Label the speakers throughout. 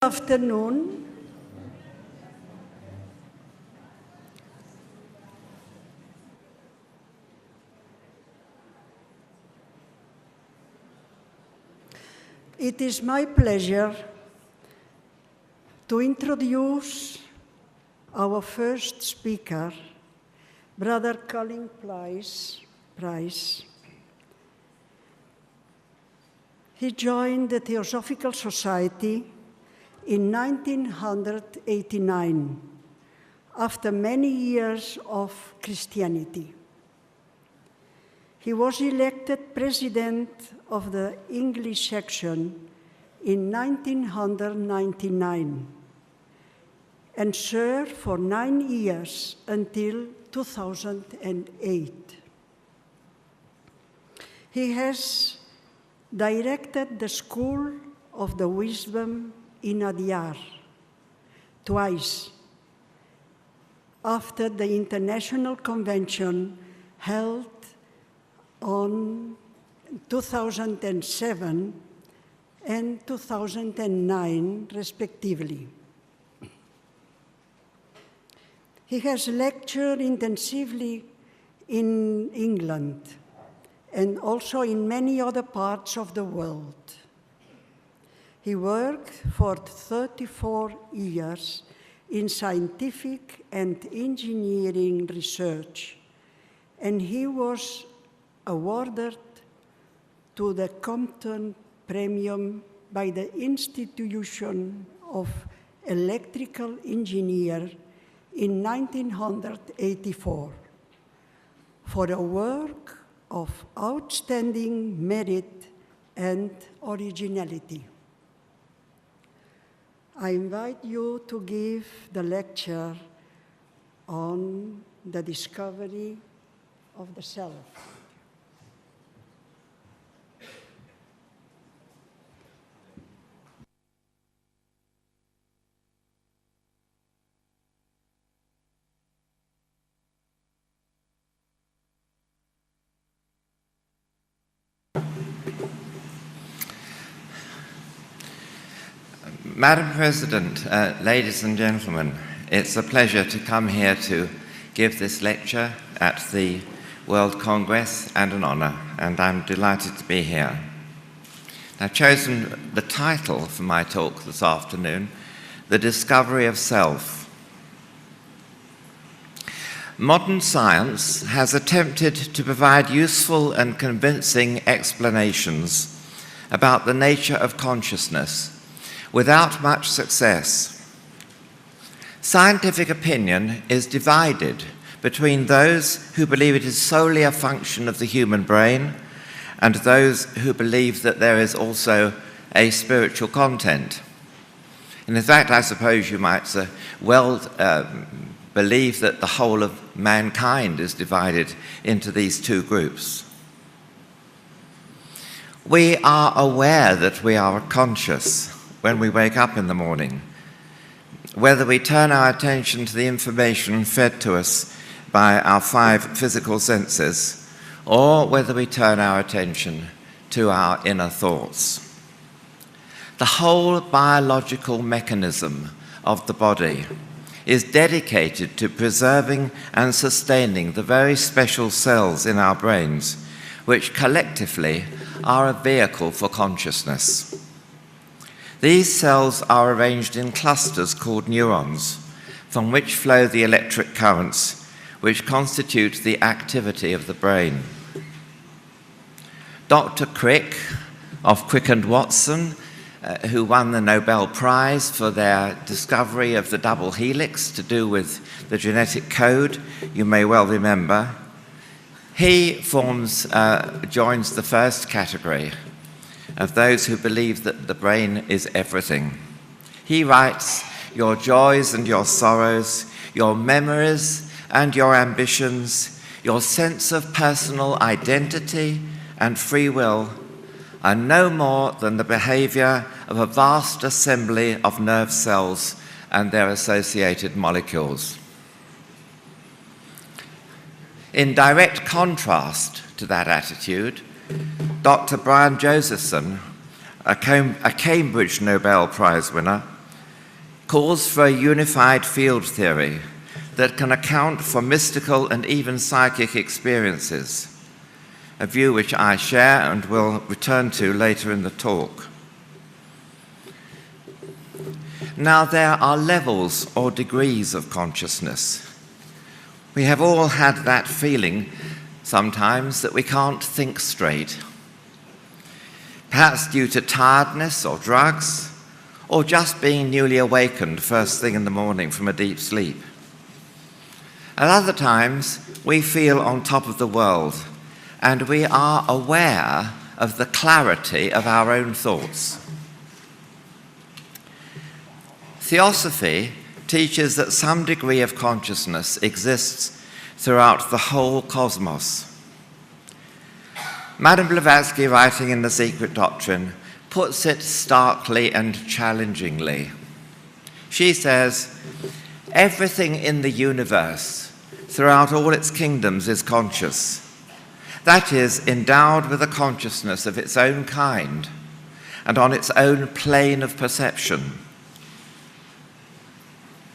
Speaker 1: afternoon. It is my pleasure to introduce our first speaker, Brother Colin Price. He joined the Theosophical Society in 1989, after many years of Christianity. He was elected president of the English section in 1999 and served for 9 years until 2008. He has directed the School of the Wisdom in Adyar twice after the International Convention held on 2007 and 2009, respectively. He has lectured intensively in England and also in many other parts of the world. He worked for 34 years in scientific and engineering research, and he was awarded to the Compton Premium by the Institution of Electrical Engineer in 1984 for a work of outstanding merit and originality. I invite you to give the lecture on the discovery of the self.
Speaker 2: Madam President, ladies and gentlemen, it's a pleasure to come here to give this lecture at the World Congress and an honor, and I'm delighted to be here. I've chosen the title for my talk this afternoon, The Discovery of Self. Modern science has attempted to provide useful and convincing explanations about the nature of consciousness without much success. Scientific opinion is divided between those who believe it is solely a function of the human brain and those who believe that there is also a spiritual content. And in fact, I suppose you might believe that the whole of mankind is divided into these two groups. We are aware that we are conscious when we wake up in the morning, whether we turn our attention to the information fed to us by our 5 physical senses, or whether we turn our attention to our inner thoughts. The whole biological mechanism of the body is dedicated to preserving and sustaining the very special cells in our brains, which collectively are a vehicle for consciousness. These cells are arranged in clusters called neurons, from which flow the electric currents which constitute the activity of the brain. Dr. Crick of Crick and Watson, who won the Nobel Prize for their discovery of the double helix to do with the genetic code, you may well remember, he joins the first category of those who believe that the brain is everything. He writes, "Your joys and your sorrows, your memories and your ambitions, your sense of personal identity and free will are no more than the behavior of a vast assembly of nerve cells and their associated molecules." In direct contrast to that attitude, Dr. Brian Josephson, a Cambridge Nobel Prize winner, calls for a unified field theory that can account for mystical and even psychic experiences, a view which I share and will return to later in the talk. Now, there are levels or degrees of consciousness. We have all had that feeling sometimes that we can't think straight, perhaps due to tiredness or drugs, or just being newly awakened first thing in the morning from a deep sleep. At other times, we feel on top of the world, and we are aware of the clarity of our own thoughts. Theosophy teaches that some degree of consciousness exists throughout the whole cosmos. Madame Blavatsky, writing in The Secret Doctrine, puts it starkly and challengingly. She says, everything in the universe, throughout all its kingdoms, is conscious. That is, endowed with a consciousness of its own kind and on its own plane of perception.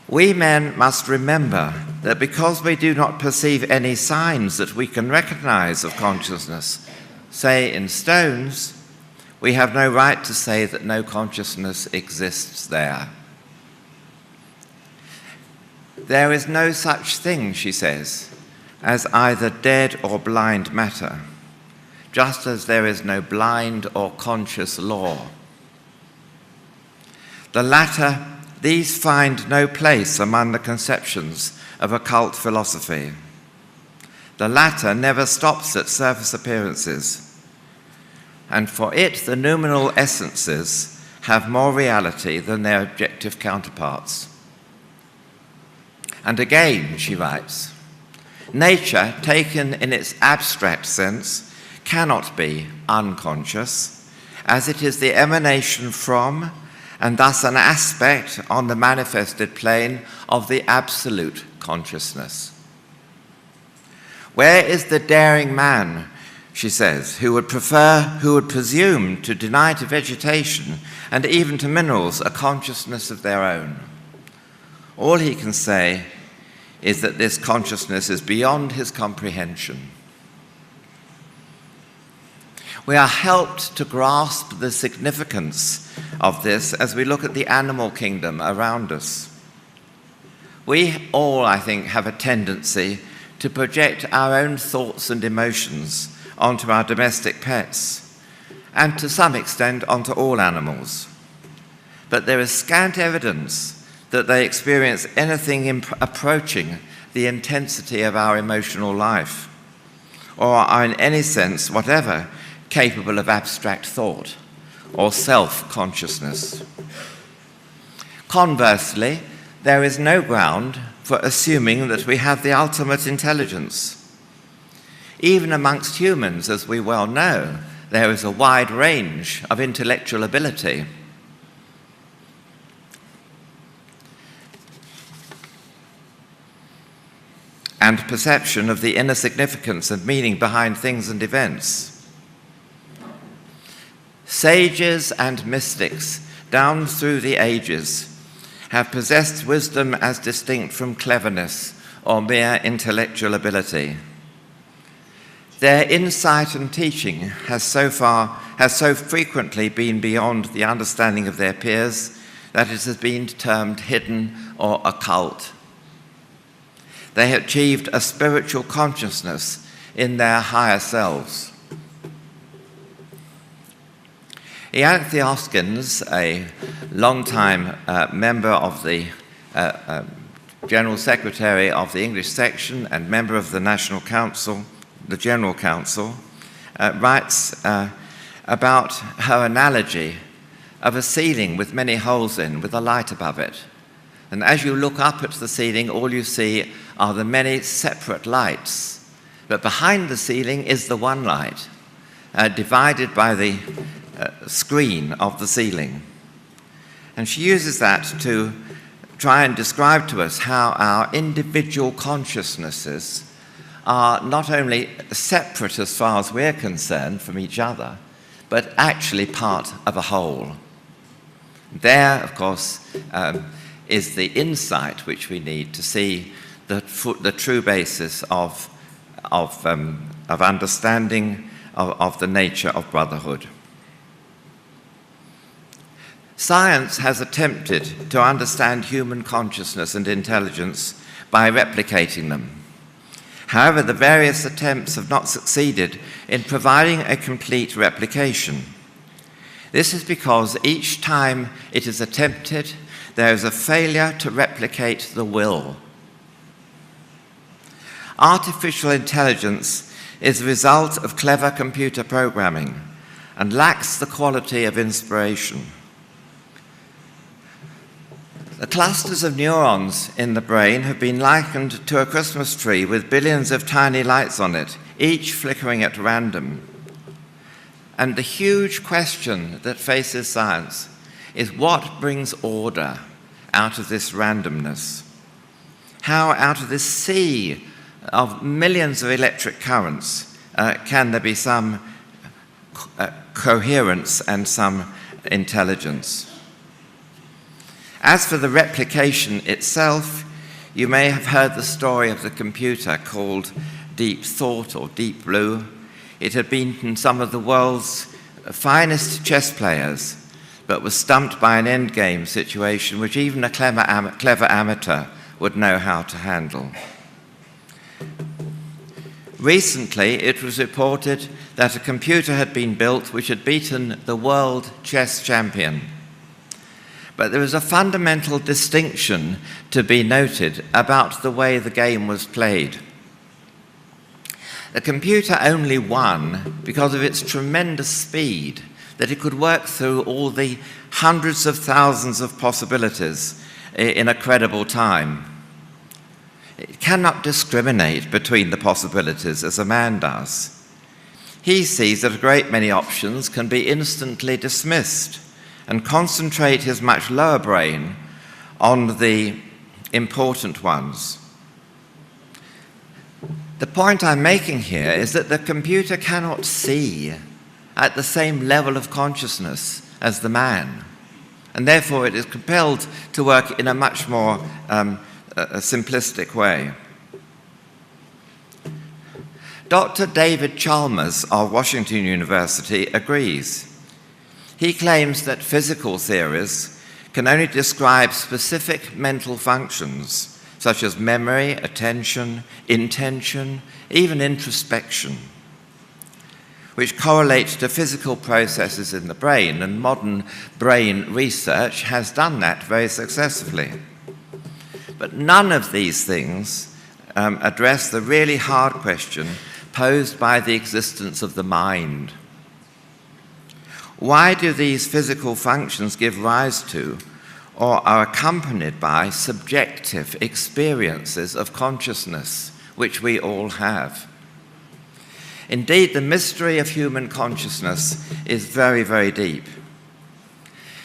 Speaker 2: We men must remember that because we do not perceive any signs that we can recognize of consciousness, say in stones, we have no right to say that no consciousness exists there. There is no such thing, she says, as either dead or blind matter, just as there is no blind or conscious law. The latter, these find no place among the conceptions of occult philosophy. The latter never stops at surface appearances, and for it the noumenal essences have more reality than their objective counterparts. And again, she writes, nature, taken in its abstract sense, cannot be unconscious, as it is the emanation from, and thus an aspect on the manifested plane of the absolute consciousness. Where is the daring man, she says, who would presume to deny to vegetation and even to minerals a consciousness of their own? All he can say is that this consciousness is beyond his comprehension. We are helped to grasp the significance of this as we look at the animal kingdom around us. We all, I think, have a tendency to project our own thoughts and emotions onto our domestic pets, and to some extent onto all animals. But there is scant evidence that they experience anything approaching the intensity of our emotional life, or are in any sense whatever capable of abstract thought or self-consciousness. Conversely, there is no ground for assuming that we have the ultimate intelligence. Even amongst humans, as we well know, there is a wide range of intellectual ability. And perception of the inner significance and meaning behind things and events. Sages and mystics, down through the ages, have possessed wisdom as distinct from cleverness or mere intellectual ability. Their insight and teaching has so frequently been beyond the understanding of their peers that it has been termed hidden or occult. They have achieved a spiritual consciousness in their higher selves. Ian Theoskins, a long-time member of the General Secretary of the English section and member of the National Council, the General Council, writes about her analogy of a ceiling with many holes in, with a light above it. And as you look up at the ceiling, all you see are the many separate lights. But behind the ceiling is the one light, divided by the screen of the ceiling. And she uses that to try and describe to us how our individual consciousnesses are not only separate as far as we're concerned from each other, but actually part of a whole. There, of course, is the insight which we need to see the true basis of understanding of the nature of brotherhood. Science has attempted to understand human consciousness and intelligence by replicating them. However, the various attempts have not succeeded in providing a complete replication. This is because each time it is attempted, there is a failure to replicate the will. Artificial intelligence is the result of clever computer programming and lacks the quality of inspiration. The clusters of neurons in the brain have been likened to a Christmas tree with billions of tiny lights on it, each flickering at random. And the huge question that faces science is what brings order out of this randomness? How out of this sea of millions of electric currents can there be some coherence and some intelligence? As for the replication itself, you may have heard the story of the computer called Deep Thought or Deep Blue. It had been some of the world's finest chess players, but was stumped by an endgame situation which even a clever amateur would know how to handle. Recently, it was reported that a computer had been built which had beaten the world chess champion. But there was a fundamental distinction to be noted about the way the game was played. The computer only won because of its tremendous speed, that it could work through all the hundreds of thousands of possibilities in a credible time. It cannot discriminate between the possibilities as a man does. He sees that a great many options can be instantly dismissed and concentrate his much lower brain on the important ones. The point I'm making here is that the computer cannot see at the same level of consciousness as the man, and therefore it is compelled to work in a much more simplistic way. Dr. David Chalmers of Washington University agrees. He claims that physical theories can only describe specific mental functions, such as memory, attention, intention, even introspection, which correlate to physical processes in the brain, and modern brain research has done that very successfully. But none of these things address the really hard question posed by the existence of the mind. Why do these physical functions give rise to or are accompanied by subjective experiences of consciousness, which we all have? Indeed, the mystery of human consciousness is very, very deep.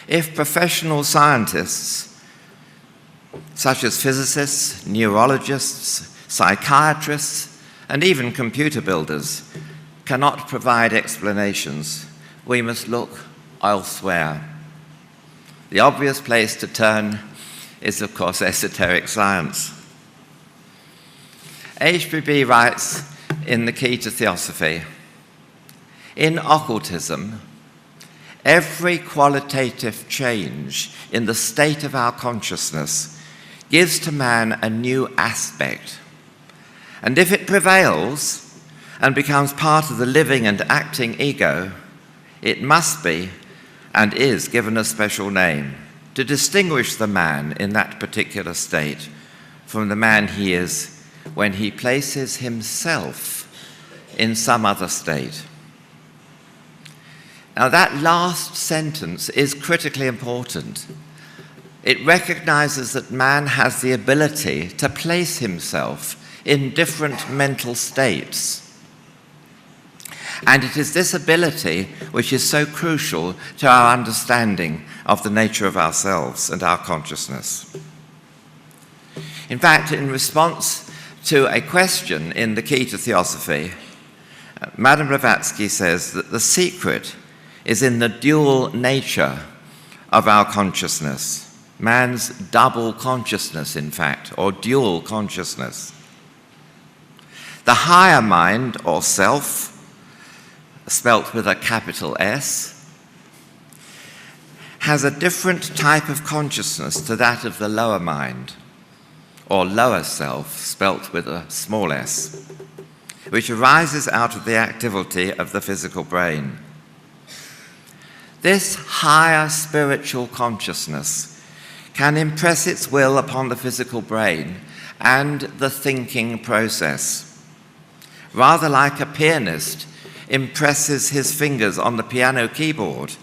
Speaker 2: If professional scientists, such as physicists, neurologists, psychiatrists, and even computer builders, cannot provide explanations, we must look elsewhere. The obvious place to turn is, of course, esoteric science. H.P.B. writes in The Key to Theosophy, in occultism, every qualitative change in the state of our consciousness gives to man a new aspect. And if it prevails and becomes part of the living and acting ego, it must be and is given a special name to distinguish the man in that particular state from the man he is when he places himself in some other state. Now, that last sentence is critically important. It recognizes that man has the ability to place himself in different mental states. And it is this ability which is so crucial to our understanding of the nature of ourselves and our consciousness. In fact, in response to a question in The Key to Theosophy, Madame Blavatsky says that the secret is in the dual nature of our consciousness. man's double consciousness, in fact, or dual consciousness. The higher mind, or self, spelt with a capital S, has a different type of consciousness to that of the lower mind, or lower self, spelt with a small s, which arises out of the activity of the physical brain. This higher spiritual consciousness can impress its will upon the physical brain and the thinking process, rather like a pianist impresses his fingers on the piano keyboard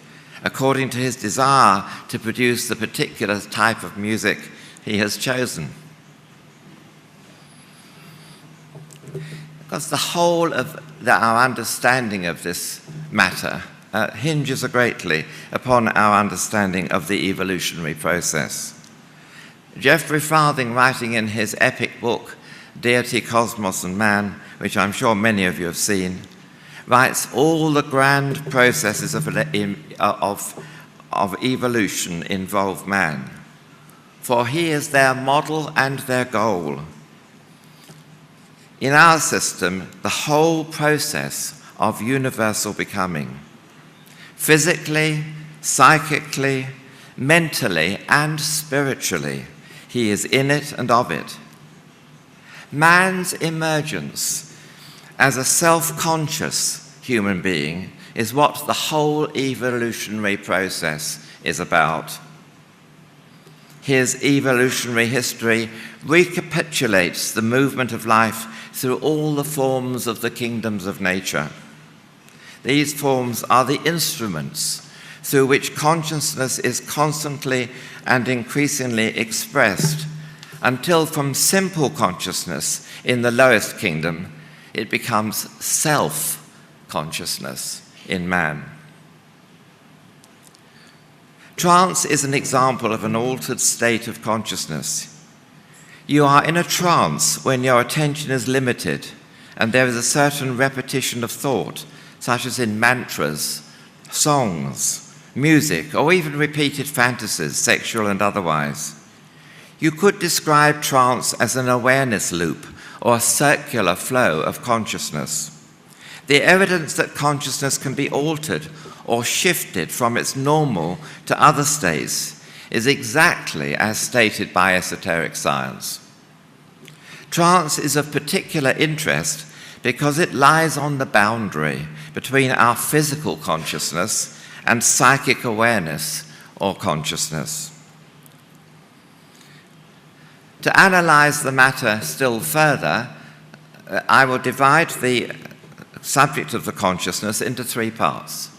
Speaker 2: according to his desire to produce the particular type of music he has chosen. Because the whole of our understanding of this matter hinges greatly upon our understanding of the evolutionary process. Geoffrey Farthing, writing in his epic book, Deity, Cosmos and Man, which I'm sure many of you have seen, writes all the grand processes of evolution involve man, for he is their model and their goal. In our system, the whole process of universal becoming, physically, psychically, mentally, and spiritually, he is in it and of it. Man's emergence as a self-conscious human being is what the whole evolutionary process is about. His evolutionary history recapitulates the movement of life through all the forms of the kingdoms of nature. These forms are the instruments through which consciousness is constantly and increasingly expressed, until from simple consciousness in the lowest kingdom, it becomes self-consciousness in man. Trance is an example of an altered state of consciousness. You are in a trance when your attention is limited and there is a certain repetition of thought, such as in mantras, songs, music, or even repeated fantasies, sexual and otherwise. You could describe trance as an awareness loop or a circular flow of consciousness. The evidence that consciousness can be altered or shifted from its normal to other states is exactly as stated by esoteric science. Trance is of particular interest because it lies on the boundary between our physical consciousness and psychic awareness or consciousness. To analyze the matter still further, I will divide the subject of the consciousness into three parts.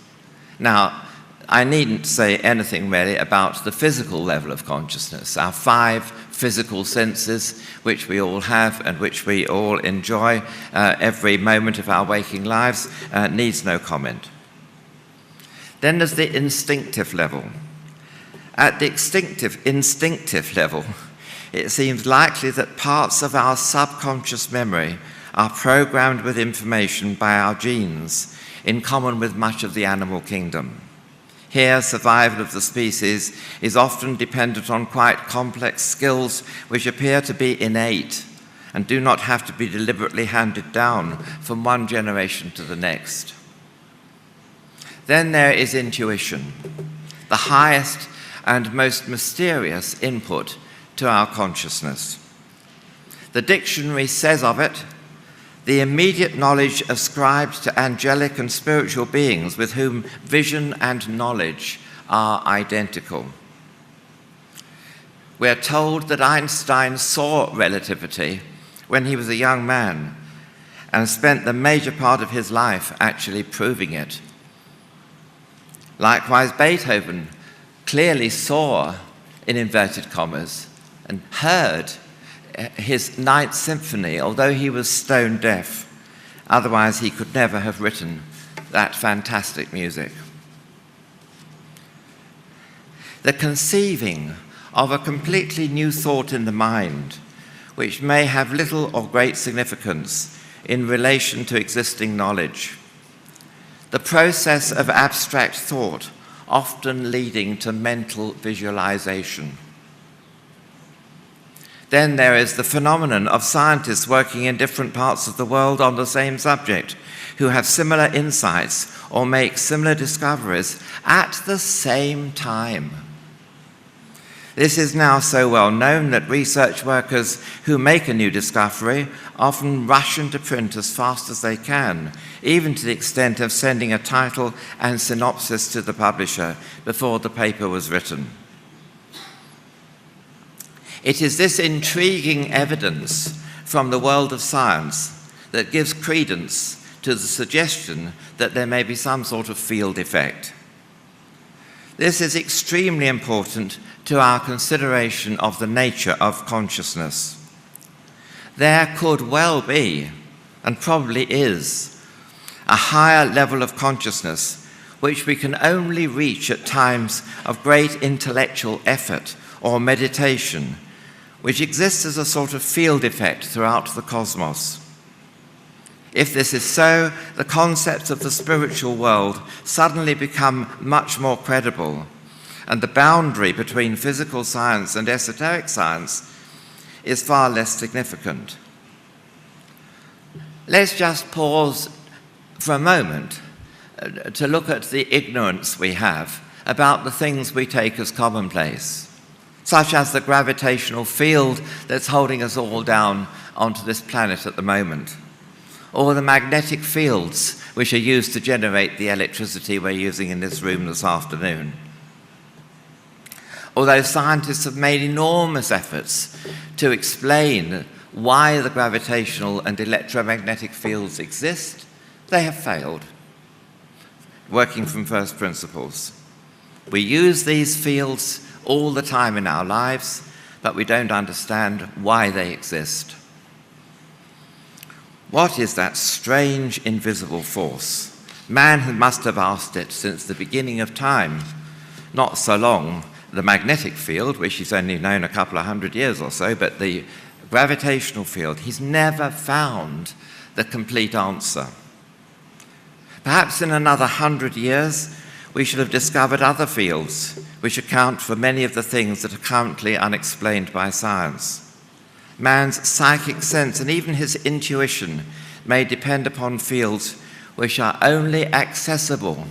Speaker 2: Now, I needn't say anything really about the physical level of consciousness. Our 5 physical senses, which we all have and which we all enjoy every moment of our waking lives, needs no comment. Then there's the instinctive level. At the instinctive level, it seems likely that parts of our subconscious memory are programmed with information by our genes, in common with much of the animal kingdom. Here, survival of the species is often dependent on quite complex skills which appear to be innate and do not have to be deliberately handed down from one generation to the next. Then there is intuition, the highest and most mysterious input to our consciousness. The dictionary says of it, the immediate knowledge ascribed to angelic and spiritual beings with whom vision and knowledge are identical. We're told that Einstein saw relativity when he was a young man and spent the major part of his life actually proving it. Likewise, Beethoven clearly saw, in inverted commas, and heard his Ninth Symphony, although he was stone deaf. Otherwise, he could never have written that fantastic music. The conceiving of a completely new thought in the mind, which may have little or great significance in relation to existing knowledge. The process of abstract thought, often leading to mental visualization. Then there is the phenomenon of scientists working in different parts of the world on the same subject, who have similar insights or make similar discoveries at the same time. This is now so well known that research workers who make a new discovery often rush into print as fast as they can, even to the extent of sending a title and synopsis to the publisher before the paper was written. It is this intriguing evidence from the world of science that gives credence to the suggestion that there may be some sort of field effect. This is extremely important to our consideration of the nature of consciousness. There could well be, and probably is, a higher level of consciousness which we can only reach at times of great intellectual effort or meditation, which exists as a sort of field effect throughout the cosmos. If this is so, the concepts of the spiritual world suddenly become much more credible, and the boundary between physical science and esoteric science is far less significant. Let's just pause for a moment to look at the ignorance we have about the things we take as commonplace, such as the gravitational field that's holding us all down onto this planet at the moment, or the magnetic fields which are used to generate the electricity we're using in this room this afternoon. Although scientists have made enormous efforts to explain why the gravitational and electromagnetic fields exist, they have failed, working from first principles. We use these fields all the time in our lives, but we don't understand why they exist. What is that strange invisible force? Man must have asked it since the beginning of time. Not so long the magnetic field, which he's only known a couple of hundred years or so, but the gravitational field, he's never found the complete answer. Perhaps in another 100 years, we should have discovered other fields which account for many of the things that are currently unexplained by science. Man's psychic sense and even his intuition may depend upon fields which are only accessible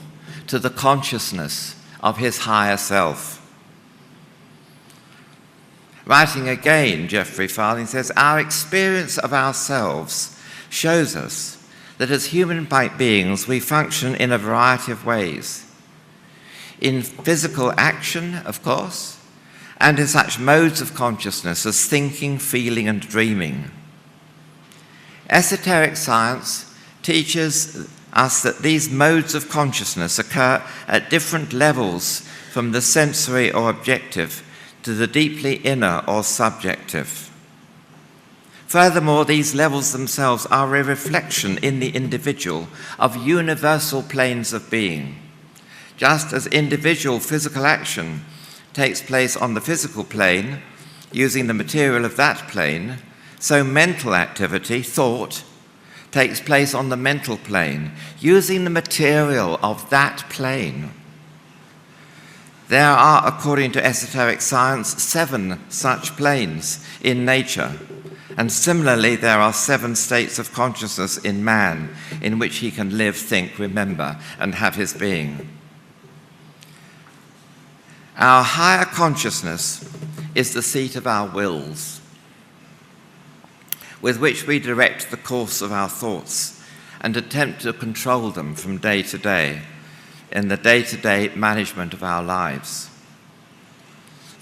Speaker 2: to the consciousness of his higher self. Writing again, Geoffrey Farthing says, our experience of ourselves shows us that as human beings we function in a variety of ways. In physical action, of course, and in such modes of consciousness as thinking, feeling, and dreaming. Esoteric science teaches us that these modes of consciousness occur at different levels from the sensory or objective to the deeply inner or subjective. Furthermore, these levels themselves are a reflection in the individual of universal planes of being. Just as individual physical action takes place on the physical plane, using the material of that plane, so mental activity, thought, takes place on the mental plane, using the material of that plane. There are, according to esoteric science, 7 such planes in nature, and similarly there are 7 states of consciousness in man in which he can live, think, remember, and have his being. Our higher consciousness is the seat of our wills, with which we direct the course of our thoughts and attempt to control them from day to day in the day-to-day management of our lives.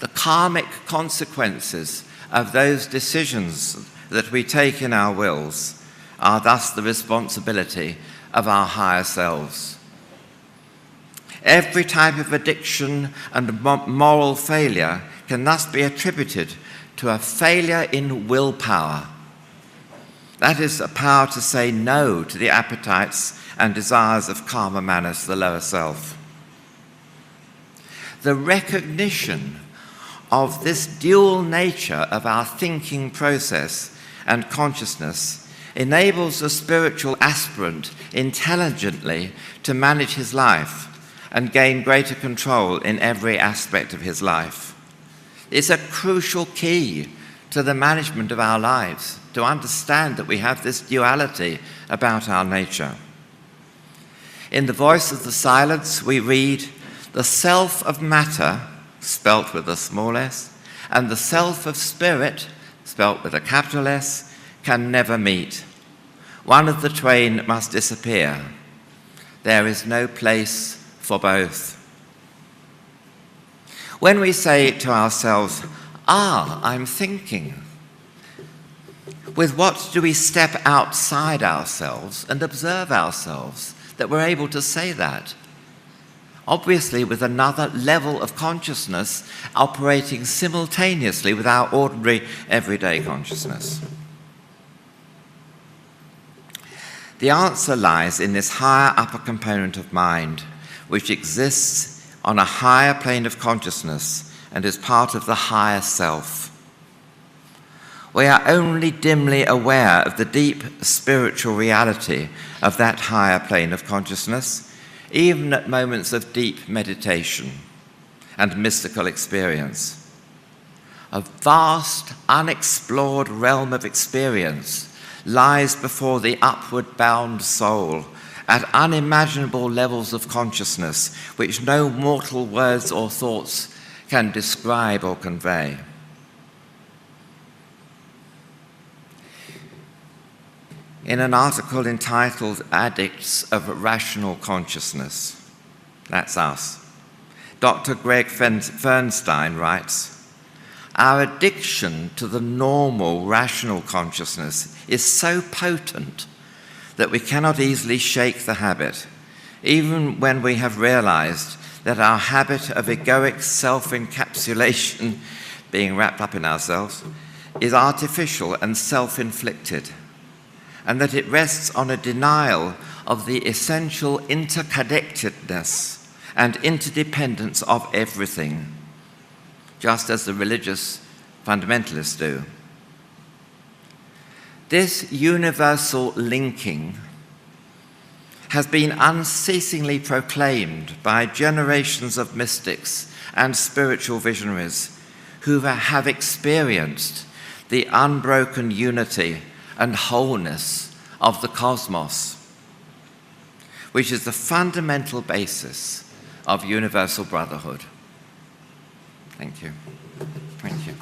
Speaker 2: The karmic consequences of those decisions that we take in our wills are thus the responsibility of our higher selves. Every type of addiction and moral failure can thus be attributed to a failure in willpower. That is, a power to say no to the appetites and desires of karma manas, the lower self. The recognition of this dual nature of our thinking process and consciousness enables the spiritual aspirant intelligently to manage his life and gain greater control in every aspect of his life. It's a crucial key to the management of our lives, to understand that we have this duality about our nature. In The Voice of the Silence, we read, "The self of matter," spelt with a small s, "and the self of spirit," spelt with a capital S, "can never meet. One of the twain must disappear. There is no place for both." When we say to ourselves, I'm thinking, with what do we step outside ourselves and observe ourselves that we're able to say that? Obviously with another level of consciousness operating simultaneously with our ordinary everyday consciousness. The answer lies in this higher upper component of mind, which exists on a higher plane of consciousness and is part of the higher self. We are only dimly aware of the deep spiritual reality of that higher plane of consciousness, even at moments of deep meditation and mystical experience. A vast, unexplored realm of experience lies before the upward-bound soul at unimaginable levels of consciousness which no mortal words or thoughts can describe or convey. In an article entitled "Addicts of Rational Consciousness," that's us, Dr. Greg Fernstein writes, "Our addiction to the normal rational consciousness is so potent that we cannot easily shake the habit, even when we have realized that our habit of egoic self-encapsulation, being wrapped up in ourselves, is artificial and self-inflicted, and that it rests on a denial of the essential interconnectedness and interdependence of everything, just as the religious fundamentalists do. This universal linking has been unceasingly proclaimed by generations of mystics and spiritual visionaries who have experienced the unbroken unity and wholeness of the cosmos, which is the fundamental basis of universal brotherhood. Thank you. Thank you.